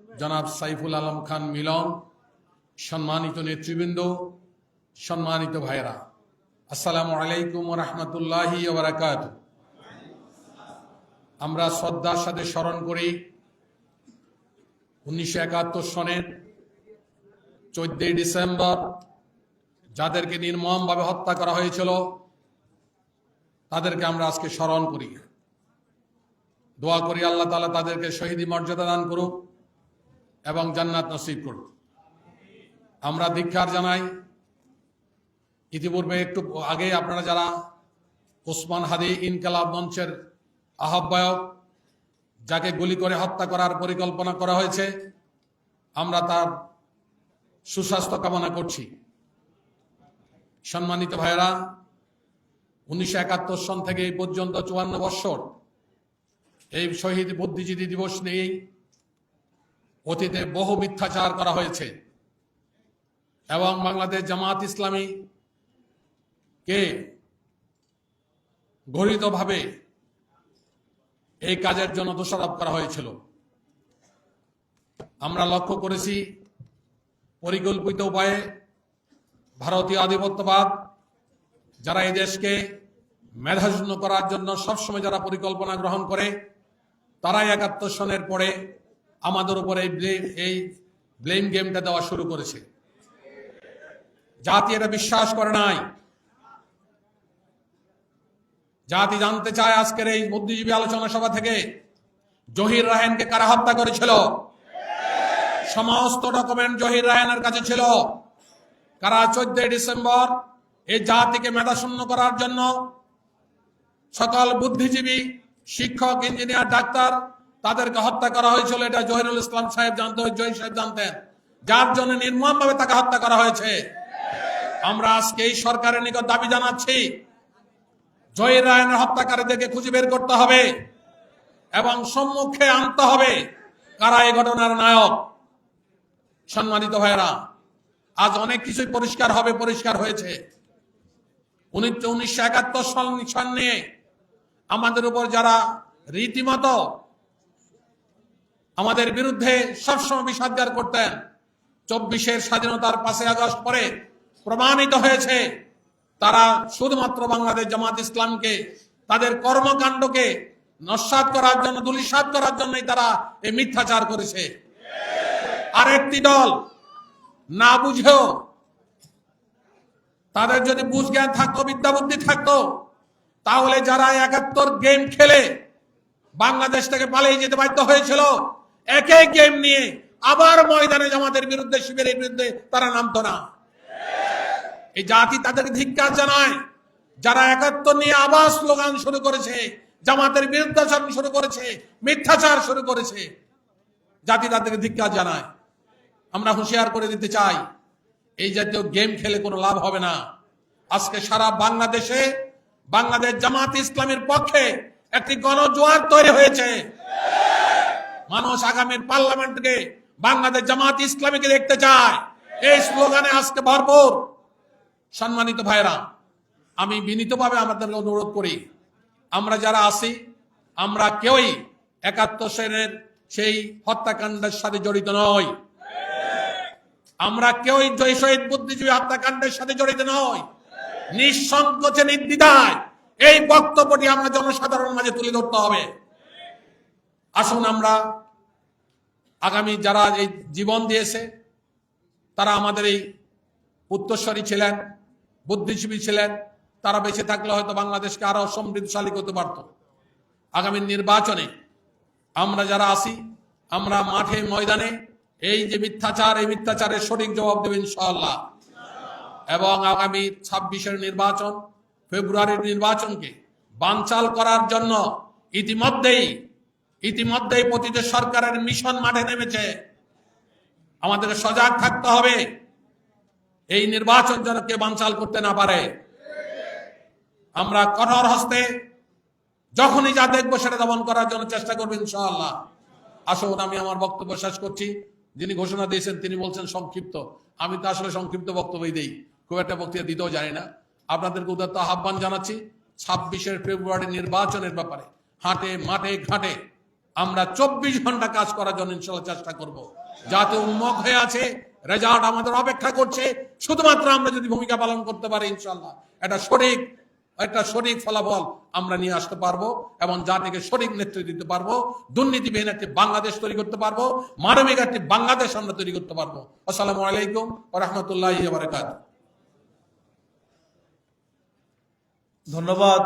জনাব সাইফুল আলম খান মিলন, সম্মানিত নেতৃবৃন্দ, সম্মানিত ভাইরা, আসসালামু আলাইকুম ওয়া রাহমাতুল্লাহি ওয়া বারাকাতুহু। আমরা শ্রদ্ধার সাথে স্মরণ করি 1971 সনের 14 ডিসেম্বর যাদেরকে নির্মমভাবে হত্যা করা হয়েছিল তাদেরকে আমরা আজকে স্মরণ করি। দোয়া করি আল্লাহ তাআলা তাদেরকে শহীদি মর্যাদা দান করুক এবং জান্নাত নসিব করুক। আমরা ধিক্কার জানাই, ইতিপূর্বে একটু আগে আপনারা যারা ওসমান হাদি ইনকালাব মঞ্চের আহ্বায়ক, যাকে গুলি করে হত্যা করার পরিকল্পনা করা হয়েছে, আমরা তার সুস্বাস্থ্য কামনা করছি। সম্মানিত ভাইয়েরা, 1971 সন থেকে এই পর্যন্ত 54 বৎসর এই শহীদ বুদ্ধিজীবী দিবস নিয়েই অতীতে বহু মিথ্যাচার করা হয়েছে এবং বাংলাদেশ জামাত ইসলামী কে ঘোষিতভাবে এই কাজের জন্য দোষারোপ করা হয়েছিল। আমরা লক্ষ্য করেছি পরিকল্পিত উপায়ে ভারতীয় আধিপত্যবাদ যারা এই দেশকে মেধাশূন্য করার জন্য সবসময় যারা পরিকল্পনা গ্রহণ করে, তারাই 71 সনের পরে আমাদের উপরে এই ব্লেম গেমটা দেওয়া শুরু করেছে। জাতি এটা বিশ্বাস করে নাই। জাতি জানতে চায় আজকের এই বুদ্ধিজীবী আলোচনা সভা থেকে জহির রায়হানকে কারা হত্যা করেছিল। সমস্ত ডকুমেন্ট জহির রায়হানের কাছে ছিল। কারা 14 ডিসেম্বর এই জাতিকে মেধাশূন্য করার জন্য সকল বুদ্ধিজীবী, শিক্ষক, ইঞ্জিনিয়ার, ডাক্তার তাদেরকে হত্যা করা হয়েছিল, এটা জহিরুল ইসলাম সাহেব জানতেন, জহির সাহেব জানতেন, যার জন্য নির্মমভাবে তাকে হত্যা করা হয়েছে। আমরা আজকে এই সরকারের নিকট দাবি জানাচ্ছি, জহির রায়হানের হত্যাকারীদেরকে খুঁজে বের করতে হবে এবং সম্মুখে আনতে হবে কারা এই ঘটনার নায়ক। সম্মানিত ভাইয়েরা, আজ অনেক কিছুই পরিষ্কার হবে, পরিষ্কার হয়েছে। 1971 সন নিয়ে আমাদের উপর যারা রীতিমতো আমাদের বিরুদ্ধে সবসময় বিষাদগার করতেন, 24-এর স্বাধীনতার 5 আগস্ট পরে প্রমাণিত হয়েছে তারা শুধুমাত্র বাংলাদেশ জামাত ইসলামকে, তাদের কর্মকাণ্ডকে নস্যাৎ করার জন্য, ধূলিসাৎ করার জন্যই তারা এই মিথ্যাচার করেছে। আরেকটি দল না বুঝেও, তাদের যদি বুঝ জ্ঞান থাকতো, বিদ্যা বুদ্ধি থাকতো, তাহলে যারা 71 গেম খেলে বাংলাদেশ থেকে পালিয়ে যেতে বাধ্য হয়েছিল, একই গেম নিয়ে আবার ময়দানে জামাতের বিরুদ্ধে, শিবিরের বিরুদ্ধে তারা নামতো না। এই জাতি তাদের ধিক্কার জানায়। যারা 71 নিয়ে আবার স্লোগান শুরু করেছে, জামাতের বিরুদ্ধাচরণ শুরু করেছে, মিথ্যাচার শুরু করেছে, জাতি তাদেরকে ধিক্কার জানায়। আমরা হুঁশিয়ার করে দিতে চাই, এই জাতীয় গেম খেলে কোনো লাভ হবে না। আজকে সারা বাংলাদেশে বাংলাদেশ জামাত ইসলামের পক্ষে একটি গণজোয়ার তৈরি হয়েছে। মানুষ আগামীর পার্লামেন্টকে বাংলাদেশ জামাত ইসলামীকে দেখতে চায়। এই স্লোগানে আজকে ভরপুর। সম্মানিত ভাইরা, আমি বিনীতভাবে আমাদেরকে অনুরোধ করি, আমরা যারা আছি, আমরা কেউই 71 সনের সেই হত্যাকাণ্ডের সাথে জড়িত নই। আমরা কেউই শহীদ বুদ্ধিজীবী হত্যাকাণ্ডের সাথে জড়িত নই। নিঃসংকোচে, নির্দ্বিধায় এই বক্তব্যটি আমরা জনসাধারণ মাঝে তুলে ধরতে হবে। আসুন আমরা আগামী যারা এই জীবন দিয়েছে, তারা আমাদের এই উত্তরসূরি ছিলেন, বুদ্ধিজীবী ছিলেন, তারা বেঁচে থাকলে হয়তো বাংলাদেশকে আরো সমৃদ্ধশালী করতে পারত। আগামী নির্বাচনে আমরা যারা আছি, আমরা মাঠে ময়দানে এই যে মিথ্যাচার, এই মিথ্যাচারের সঠিক জবাব দেব ইনশাআল্লাহ। এবং আগামী 26-এর নির্বাচন, ফেব্রুয়ারির নির্বাচনকে বানচাল করার জন্য ইতিমধ্যেই প্রতিটি সরকারের মিশন মাঠে নেমেছে। আমাদের সজাগ থাকতে হবে, এই নির্বাচন যেন কেউ বানচাল করতে না পারে। আমরা কঠোর হস্তে যখনই যা দেখবো সেটা দমন করার জন্য চেষ্টা করবো ইনশাআল্লাহ। আসুন, আমি আমার বক্তব্য শেষ করছি। যিনি ঘোষণা দিয়েছেন তিনি বলছেন সংক্ষিপ্ত। আমি তো আসলে সংক্ষিপ্ত বক্তব্যই দেই, খুব একটা বক্তৃতা দিতেও জানি না। আপনাদেরকে উদাত্ত আহ্বান জানাচ্ছি 26 ফেব্রুয়ারি নির্বাচনের ব্যাপারে হাটে, মাঠে, ঘাটে আমরা 24 ঘন্টা কাজ করার জন্য ইনশাআল্লাহ চেষ্টা করব। যাতে উন্মুখ হয়ে আছে, রেজাল্ট আমাদের অপেক্ষা করছে। শুধুমাত্র আমরা যদি ভূমিকা পালন করতে পারি ইনশাআল্লাহ একটা সঠিক ফলাফল আমরা নিয়ে আসতে পারবো এবং জাতিকে সঠিক নেতৃত্ব দিতে পারবো। দুর্নীতিবিহীন একটি বাংলাদেশ তৈরি করতে পারবো, মানবিক একটি বাংলাদেশ আমরা তৈরি করতে পারবো। আসসালামু আলাইকুম ওয়া রাহমাতুল্লাহি ওয়া বারাকাতুহু। ধন্যবাদ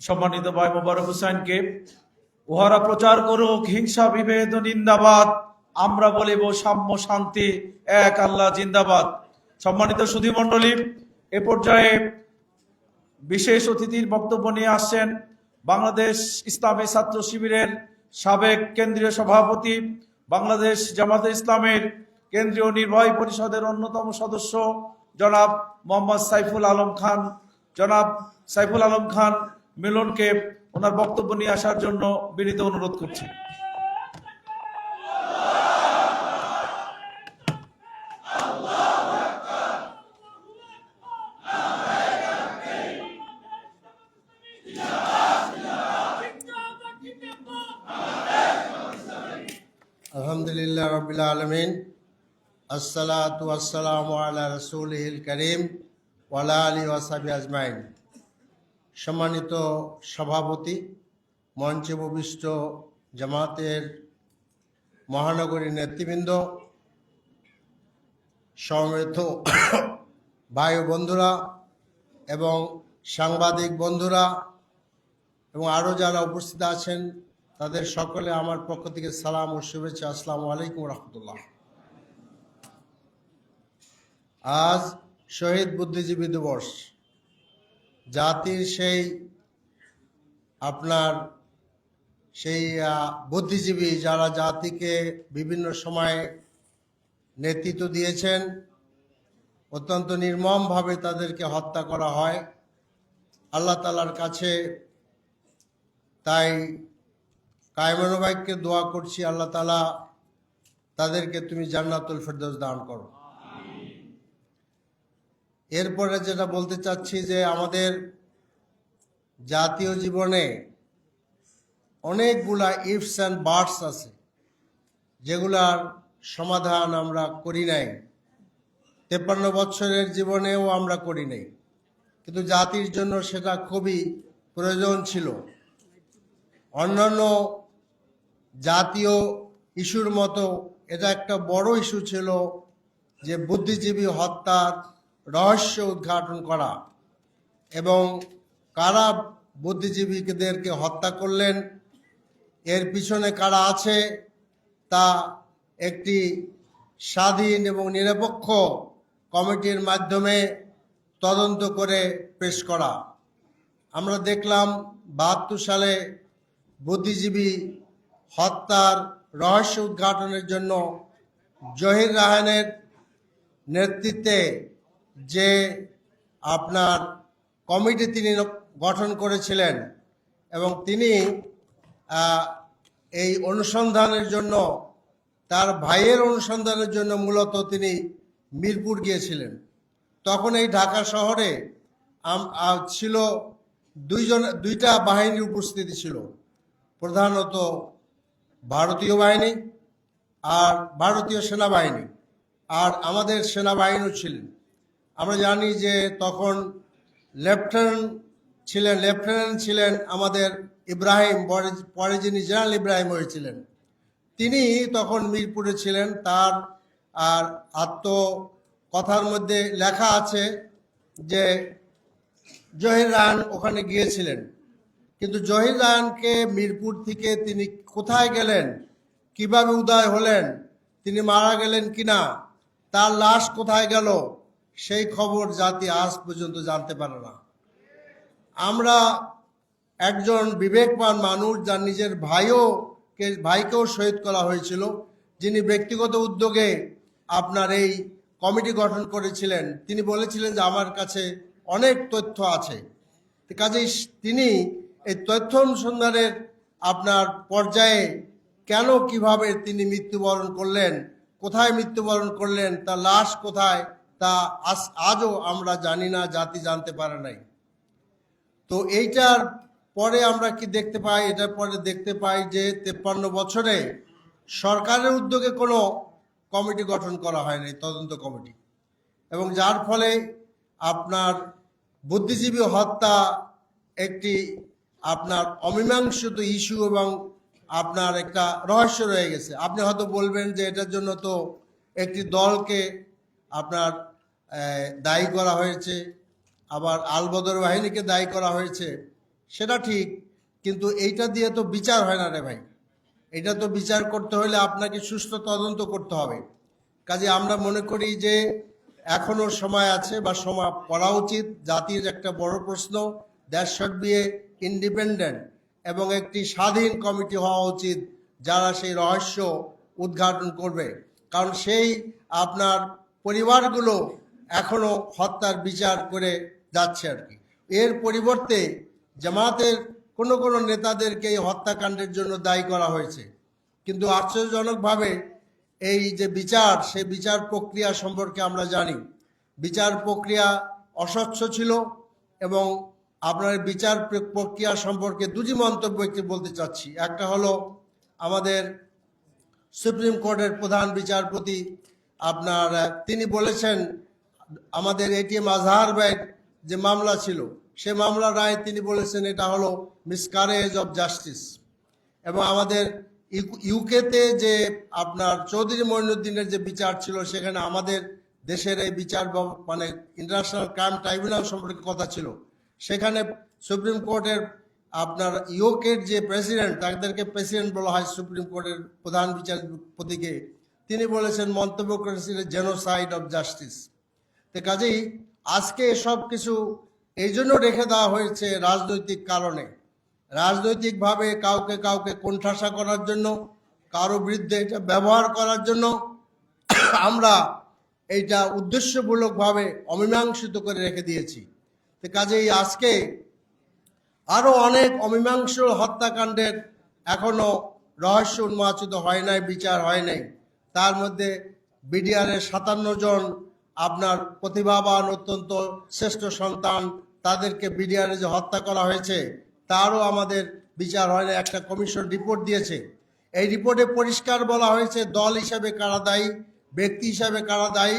সম্মানিত ভাই মোবারক হোসেনকে। উহারা প্রচার করুক হিংসা বিভেদ ও নিন্দাবাদ, আমরা বলিব সাম্য শান্তি এক আল্লাহ জিন্দাবাদ। সম্মানিত সুধী মণ্ডলী, এ পর্যায়ে বিশেষ অতিথির বক্তব্য নিয়ে আসছেন বাংলাদেশ ইসলামী ছাত্র শিবিরের সাবেক কেন্দ্রীয় সভাপতি, বাংলাদেশ জামাতে ইসলামের কেন্দ্রীয় নির্বাহী পরিষদের অন্যতম সদস্য জনাব মোহাম্মদ সাইফুল আলম খান। জনাব সাইফুল আলম খান মিলনকে ওনার বক্তব্য নিয়ে আসার জন্য বিনীত অনুরোধ করছি। আলহামদুলিল্লাহ রাব্বিল আলামিন, আসসালাতু ওয়াসসালামু আলা রাসূলিল কারীম ওয়া আলা আলিহি ওয়া সাহবিহি আজমাইন। সম্মানিত সভাপতি, মঞ্চে উপবিষ্ট জামাতের মহানগরী নেতৃবৃন্দ, সমবেত ভাই ও বন্ধুরা এবং সাংবাদিক বন্ধুরা এবং আরও যারা উপস্থিত আছেন, তাদের সকলে আমার পক্ষ থেকে সালাম ও শুভেচ্ছা। আসসালামু আলাইকুম রহমতুল্লাহ। আজ শহীদ বুদ্ধিজীবী দিবস। জাতির সেই বুদ্ধিজীবী যারা জাতিকে বিভিন্ন সময়ে নেতৃত্ব দিয়েছেন, অত্যন্ত নির্মমভাবে তাদেরকে হত্যা করা হয়। আল্লাহ তাআলার কাছে তাই কায়মানুবাক্যে দোয়া করছি, আল্লাহ তাআলা তাদেরকে তুমি জান্নাতুল ফেরদৌস দান করো। এরপরে যেটা বলতে চাচ্ছি যে আমাদের জাতীয় জীবনে অনেকগুলা ইফস অ্যান্ড বাটস আছে, যেগুলার সমাধান আমরা করি নাই। 53 বছরের জীবনেও আমরা করি নাই, কিন্তু জাতির জন্য সেটা খুবই প্রয়োজন ছিল। অন্যান্য জাতীয় ইস্যুর মতো এটা একটা বড় ইস্যু ছিল যে বুদ্ধিজীবী হত্যার রহস্য উদ্ঘাটন করা এবং কারা বুদ্ধিজীবীদেরকে হত্যা করলেন, এর পিছনে কারা আছে তা একটি স্বাধীন এবং নিরপেক্ষ কমিটির মাধ্যমে তদন্ত করে পেশ করা। আমরা দেখলাম 72 সালে বুদ্ধিজীবী হত্যার রহস্য উদ্ঘাটনের জন্য জহির রায়হানের নেতৃত্বে যে কমিটি তিনি গঠন করেছিলেন এবং তিনি এই অনুসন্ধানের জন্য, তার ভাইয়ের অনুসন্ধানের জন্য মূলত তিনি মিরপুর গিয়েছিলেন। তখন এই ঢাকা শহরে ছিল দুইটা বাহিনীর উপস্থিতি ছিল, প্রধানত ভারতীয় বাহিনী আর ভারতীয় সেনাবাহিনী, আর আমাদের সেনাবাহিনীও ছিলেন। আমরা জানি যে তখন লেফটেন্যান্ট ছিলেন আমাদের ইব্রাহিম, পরে যিনি জেনারেল ইব্রাহিম হয়েছিলেন, তিনি তখন মিরপুরে ছিলেন। তার আর আত্মকথার মধ্যে লেখা আছে যে জহির রায়হান ওখানে গিয়েছিলেন, কিন্তু জহির রায়হানকে মিরপুর থেকে তিনি কোথায় গেলেন, কিভাবে উদয় হলেন, তিনি মারা গেলেন কিনা, তার লাশ কোথায় গেল, সেই খবর জাতি আজ পর্যন্ত জানতে পারে না। আমরা একজন বিবেকবান মানুষ, যার নিজের ভাইকেও শহীদ করা হয়েছিল, যিনি ব্যক্তিগত উদ্যোগে এই কমিটি গঠন করেছিলেন, তিনি বলেছিলেন যে আমার কাছে অনেক তথ্য আছে। কাজেই তিনি এই তথ্য অনুসন্ধানের পর্যায়ে কেন কিভাবে তিনি মৃত্যুবরণ করলেন, কোথায় মৃত্যুবরণ করলেন, তার লাশ কোথায়, তা আজও আমরা জানি না, জাতি জানতে পারে নাই। তো এইটার পরে আমরা কি দেখতে পাই, এটার পরে দেখতে পাই যে 53 বছরে সরকারের উদ্যোগে কোনো কমিটি গঠন করা হয়নি, তদন্ত কমিটি, এবং যার ফলে আপনার বুদ্ধিজীবী হত্যা একটি আপনার অমীমাংসিত ইস্যু এবং আপনার একটা রহস্য রয়ে গেছে। আপনি হয়তো বলবেন যে এটার জন্য তো একটি দলকে আপনার দায়ী করা হয়েছে, আবার আলবদর বাহিনীকে দায়ী করা হয়েছে, সেটা ঠিক, কিন্তু এইটা দিয়ে তো বিচার হয় না রে ভাই। এটা তো বিচার করতে হলে আপনাকে সুষ্ঠু তদন্ত করতে হবে। কাজে আমরা মনে করি যে এখনো সময় আছে বা সময় করা উচিত। জাতির একটা বড় প্রশ্ন, that should B A independent এবং একটি স্বাধীন কমিটি হওয়া উচিত যারা সেই রহস্য উদ্ঘাটন করবে, কারণ সেই আপনার পরিবারগুলো এখনো হত্যার বিচার করে যাচ্ছে আর কি। এর পরিবর্তে জামাতের কোনো কোনো নেতাদেরকে এই হত্যাকাণ্ডের জন্য দায়ী করা হয়েছে, কিন্তু আশ্চর্যজনকভাবে এই যে বিচার, সেই বিচার প্রক্রিয়া সম্পর্কে আমরা জানি বিচার প্রক্রিয়া অস্বচ্ছ ছিল। এবং আপনার বিচার প্রক্রিয়া সম্পর্কে দুটি মন্তব্য একটি বলতে চাচ্ছি। একটা হলো আমাদের সুপ্রিম কোর্টের প্রধান বিচারপতি আপনার তিনি বলেছেন আমাদের এটিএম আজহার ভাইয়ের যে মামলা ছিল, সে মামলার রায় তিনি বলেছেন এটা হলো মিসক্যারেজ অফ জাস্টিস। এবং আমাদের ইউকেতে যে আপনার চৌধুরী মঈনুদ্দিনের যে বিচার ছিল, সেখানে আমাদের দেশের এই বিচার মানে ইন্টারন্যাশনাল ক্রাইম ট্রাইব্যুনাল সম্পর্কে কথা ছিল, সেখানে সুপ্রিম কোর্টের আপনার ইউকের যে প্রেসিডেন্ট, তাদেরকে প্রেসিডেন্ট বলা হয় সুপ্রিম কোর্টের প্রধান বিচারপতিকে, তিনি বলেছেন, মন্তব্য করেছিলেন জেনোসাইড অফ জাস্টিস। তো কাজেই আজকে এসব কিছু এই জন্য রেখে দেওয়া হয়েছে রাজনৈতিক কারণে, রাজনৈতিকভাবে কাউকে কাউকে কোণঠাসা করার জন্য, কারো বিরুদ্ধে এটা ব্যবহার করার জন্য আমরা এইটা উদ্দেশ্যমূলকভাবে অমীমাংসিত করে রেখে দিয়েছি। তো কাজেই আজকে আরও অনেক অমীমাংস হত্যাকাণ্ডের এখনো রহস্য উন্মোচিত হয় নাই, বিচার হয় নাই। তার মধ্যে বিডিআরের 57 জন আপনার প্রতিভাবান অত্যন্ত শ্রেষ্ঠ সন্তান, তাদেরকে বিডিআরে যে হত্যা করা হয়েছে তারও আমাদের বিচার হয় না। একটা কমিশন রিপোর্ট দিয়েছে, এই রিপোর্টে পরিষ্কার বলা হয়েছে দল হিসাবে কারা দায়ী, ব্যক্তি হিসাবে কারা দায়ী,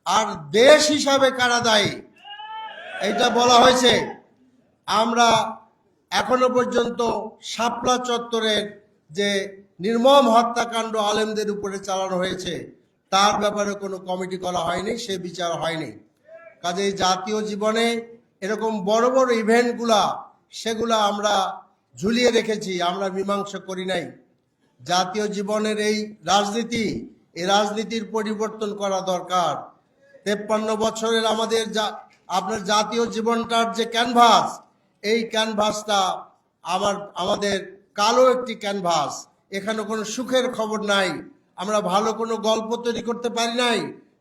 আর দেশ হিসাবে কারা দায়ী, এইটা বলা হয়েছে। আমরা এখনো পর্যন্ত শাপলা চত্বরের যে নির্মম হত্যাকাণ্ড আলেমদের উপরে চালানো হয়েছে তার ব্যাপারে কোনো কমিটি করা হয়নি, সে বিচার হয়নি। কাজেই জাতীয় জীবনে এরকম বড় বড় ইভেন্টগুলা সেগুলা আমরা ঝুলিয়ে রেখেছি, আমরা মীমাংসা করি নাই। জাতীয় জীবনের এই রাজনীতির পরিবর্তন করা দরকার। 53 বছরের আমাদের আপনার জাতীয় জীবনটার যে ক্যানভাস, এই ক্যানভাসটা আমাদের কালো একটি ক্যানভাস। এখানে কোনো সুখের খবর নাই, আমরা ভালো কোনো গল্প তৈরি করতে পারি নাই।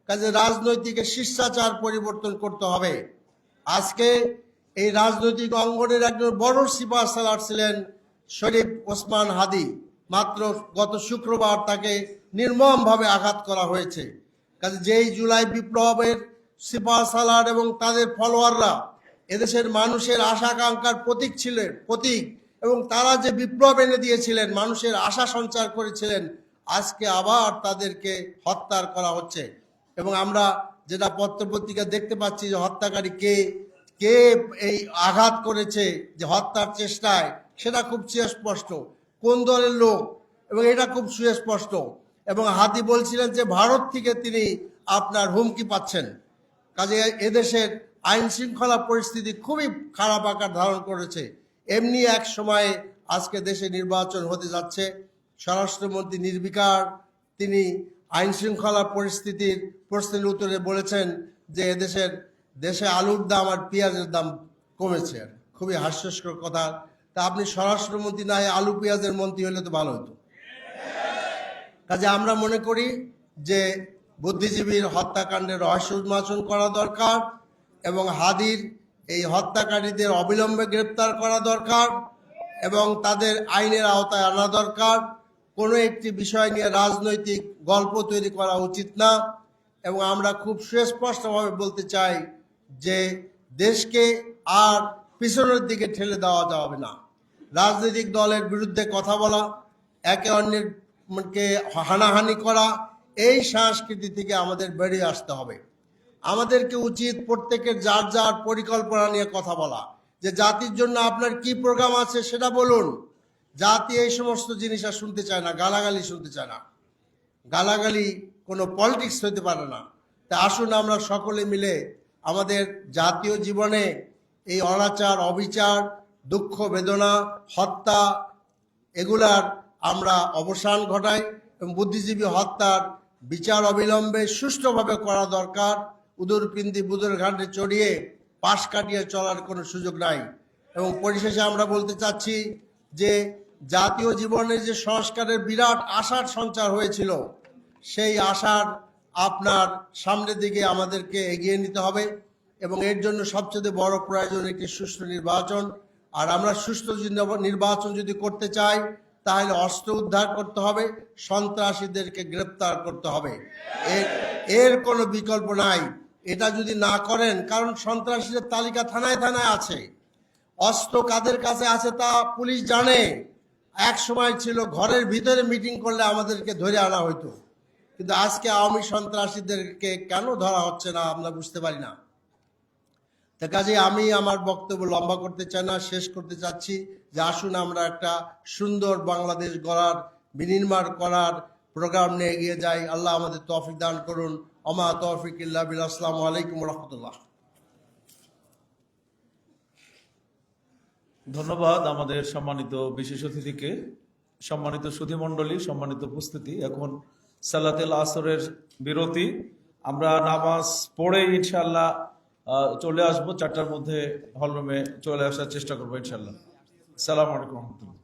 কাজে রাজনৈতিক শিষ্টাচার পরিবর্তন করতে হবে। আজকে এই রাজনৈতিক অঙ্গনের একজন বড় সিপাহসালার ছিলেন শরীফ ওসমান হাদি। মাত্র গত শুক্রবার তাকে নির্মমভাবে আঘাত করা হয়েছে। কাজে যেই জুলাই বিপ্লবের সিপাহসালার এবং তাদের ফলোয়াররা এদেশের মানুষের আশা আকাঙ্ক্ষার প্রতীক এবং তারা যে বিপ্লব এনে দিয়েছিলেন, মানুষের আশা সঞ্চার করেছিলেন, আজকে আবার তাদেরকে হত্যা করা হচ্ছে। এবং আমরা যেটা পত্রপত্রিকা দেখতে পাচ্ছি যে হত্যাকারী কে এই আঘাত করেছে, যে হত্যার চেষ্টায়, সেটা খুব সুস্পষ্ট, কোন দলের লোক, এবং এটা খুব সুস্পষ্ট। এবং হাদি বলছিলেন যে ভারত থেকে তিনি আপনার হুমকি পাচ্ছেন। কাজে এদেশের আইন শৃঙ্খলা পরিস্থিতি খুবই খারাপ আকার ধারণ করেছে। এমনি এক সময়ে আজকে দেশে নির্বাচন হতে যাচ্ছে, স্বরাষ্ট্রমন্ত্রী নির্বিকার তিনি আইন শৃঙ্খলা পরিস্থিতির প্রশ্নের উত্তরে বলেছেন যে দেশে আলুর দাম আর পেঁয়াজের দাম কমেছে। খুবই হাস্যস্কর কথা। তা আপনি স্বরাষ্ট্রমন্ত্রী না আলু পেঁয়াজের মন্ত্রী হলে তো ভালো হতো। কাজে আমরা মনে করি যে বুদ্ধিজীবীর হত্যাকাণ্ডের রহস্য উন্মোচন করা দরকার এবং হাদির এই হত্যাকারীদের অবিলম্বে গ্রেপ্তার করা দরকার এবং তাদের আইনের আওতায় আনা দরকার। কোনো একটি বিষয় নিয়ে রাজনৈতিক গল্প তৈরি করা উচিত না। এবং আমরা খুব সুস্পষ্টভাবে বলতে চাই যে দেশকে আর পিছনের দিকে ঠেলে দেওয়া যাবে না। রাজনৈতিক দলের বিরুদ্ধে কথা বলা, একে অন্যের কে হানাহানি করা, এই সংস্কৃতি থেকে আমাদের বেরিয়ে আসতে হবে। আমাদেরকে উচিত প্রত্যেকের যার যার পরিকল্পনা নিয়ে কথা বলা, যে জাতির জন্য আপনার কি প্রোগ্রাম আছে সেটা বলুন। জাতি এই সমস্ত জিনিস আর শুনতে চায় না, গালাগালি শুনতে চায় না। গালাগালি কোনো পলিটিক্স হতে পারে না। তা আসুন আমরা সকলে মিলে আমাদের জাতীয় জীবনে এই অনাচার, অবিচার, দুঃখ, বেদনা, হত্যা, এগুলার আমরা অবসান ঘটাই এবং বুদ্ধিজীবী হত্যার বিচার অবিলম্বে সুষ্ঠুভাবে করা দরকার। উদরপিন্দি বুদর ঘাটে চড়িয়ে পাশ কাটিয়ে চলার কোনো সুযোগ নাই। এবং পরিশেষে আমরা বলতে চাচ্ছি যে জাতীয় জীবনে যে সংস্কারের বিরাট আশার সঞ্চার হয়েছিল, সেই আশার আপনার সামনের দিকে আমাদেরকে এগিয়ে নিতে হবে এবং এর জন্য সবচেয়ে বড় প্রয়োজন একটি সুষ্ঠু নির্বাচন। আর আমরা সুষ্ঠু নির্বাচন যদি করতে চাই তাহলে অস্ত্র উদ্ধার করতে হবে, সন্ত্রাসীদেরকে গ্রেপ্তার করতে হবে। এর কোনো বিকল্প নাই। এটা যদি না করেন, কারণ সন্ত্রাসীদের তালিকা থানায় থানায় আছে, অস্ত্র কাদের কাছে আছে তা পুলিশ জানে। এক সময় ছিল ঘরের ভিতরে মিটিং করলে আমাদেরকে ধরে আনা হতো, কিন্তু আজকে আওয়ামী সন্ত্রাসীদেরকে কেন ধরা হচ্ছে না আমরা বুঝতে পারি না। তা কাজে আমি আমার বক্তব্য লম্বা করতে চাই না, শেষ করতে চাচ্ছি যে আসুন আমরা একটা সুন্দর বাংলাদেশ গড়ার, বিনির্মাণ করার প্রোগ্রাম নিয়ে এগিয়ে যাই। আল্লাহ আমাদের তৌফিক দান করুন। ওমা তৌফিক ইল্লা বিল্লাহ। আসসালামু আলাইকুম ওয়া রাহমাতুল্লাহ। ধন্যবাদ আমাদের সম্মানিত বিশেষ অতিথিকে। সম্মানিত সুধীমণ্ডলী, সম্মানিত উপস্থিতি, এখন সালাতুল আসরের বিরতি। আমরা নামাজ পড়ে ইনশাআল্লাহ চলে আসবো। 4টার মধ্যে হলরুমে চলে আসার চেষ্টা করবো ইনশাআল্লাহ। আসসালামু আলাইকুম ওয়া রাহমাতুল্লাহ।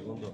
বন্ধু